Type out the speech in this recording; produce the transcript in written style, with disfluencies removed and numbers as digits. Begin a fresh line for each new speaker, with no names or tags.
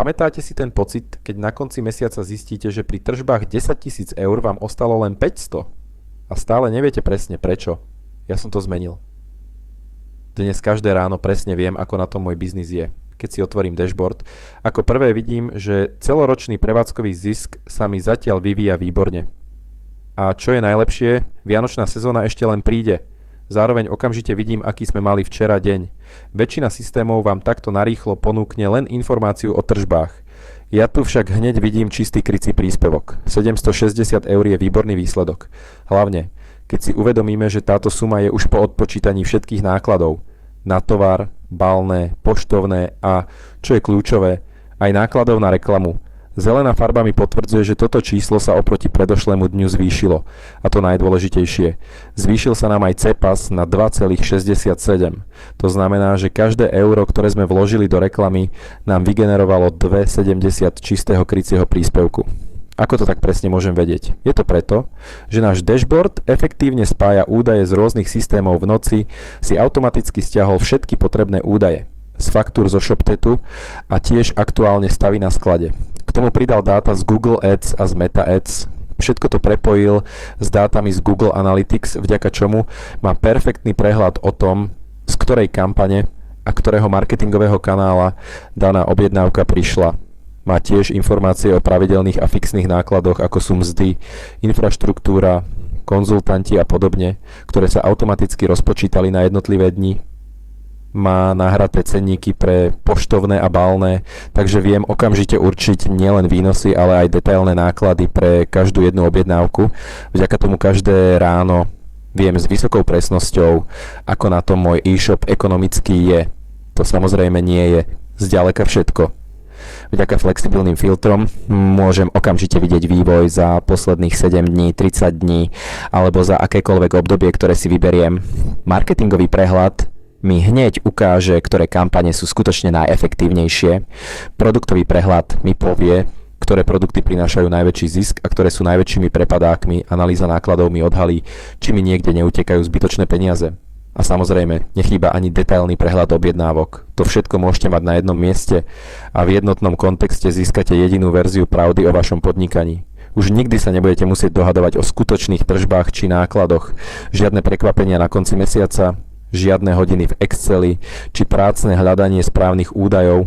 Pamätáte si ten pocit, keď na konci mesiaca zistíte, že pri tržbách 10 000 eur vám ostalo len 500 a stále neviete presne prečo? Ja som to zmenil. Dnes každé ráno presne viem, ako na tom môj biznis je. Keď si otvorím dashboard, ako prvé vidím, že celoročný prevádzkový zisk sa mi zatiaľ vyvíja výborne. A čo je najlepšie, vianočná sezóna ešte len príde. Zároveň okamžite vidím, aký sme mali včera deň. Väčšina systémov vám takto narýchlo ponúkne len informáciu o tržbách. Ja tu však hneď vidím čistý krycí príspevok. 760 eur je výborný výsledok. Hlavne, keď si uvedomíme, že táto suma je už po odpočítaní všetkých nákladov. Na tovar, balné, poštovné a, čo je kľúčové, aj nákladov na reklamu. Zelená farba mi potvrdzuje, že toto číslo sa oproti predošlému dňu zvýšilo. A to najdôležitejšie. Zvýšil sa nám aj CEPAS na 2,67. To znamená, že každé euro, ktoré sme vložili do reklamy, nám vygenerovalo 2,70 čistého krycieho príspevku. Ako to tak presne môžem vedieť? Je to preto, že náš dashboard efektívne spája údaje z rôznych systémov v noci, si automaticky stiahol všetky potrebné údaje z faktúr zo ShopTetu a tiež aktuálne stavy na sklade. K tomu pridal dáta z Google Ads a z Meta Ads. Všetko to prepojil s dátami z Google Analytics, vďaka čomu má perfektný prehľad o tom, z ktorej kampane a ktorého marketingového kanála daná objednávka prišla. Má tiež informácie o pravidelných a fixných nákladoch, ako sú mzdy, infraštruktúra, konzultanti a podobne, ktoré sa automaticky rozpočítali na jednotlivé dni. Má nahraté cenníky pre poštovné a balné, takže viem okamžite určiť nielen výnosy, ale aj detailné náklady pre každú jednu objednávku. Vďaka tomu každé ráno viem s vysokou presnosťou, ako na tom môj e-shop ekonomický je. To samozrejme nie je zďaleka všetko. Vďaka flexibilným filtrom môžem okamžite vidieť vývoj za posledných 7 dní, 30 dní alebo za akékoľvek obdobie, ktoré si vyberiem. Marketingový prehľad mi hneď ukáže, ktoré kampane sú skutočne najefektívnejšie. Produktový prehľad mi povie, ktoré produkty prinášajú najväčší zisk a ktoré sú najväčšími prepadákmi. Analýza nákladov mi odhalí, či mi niekde neutekajú zbytočné peniaze. A samozrejme, nechýba ani detailný prehľad objednávok. To všetko môžete mať na jednom mieste a v jednotnom kontexte získate jedinú verziu pravdy o vašom podnikaní. Už nikdy sa nebudete musieť dohadovať o skutočných tržbách či nákladoch. Žiadne prekvapenia na konci mesiaca, žiadne hodiny v Exceli či prácne hľadanie správnych údajov.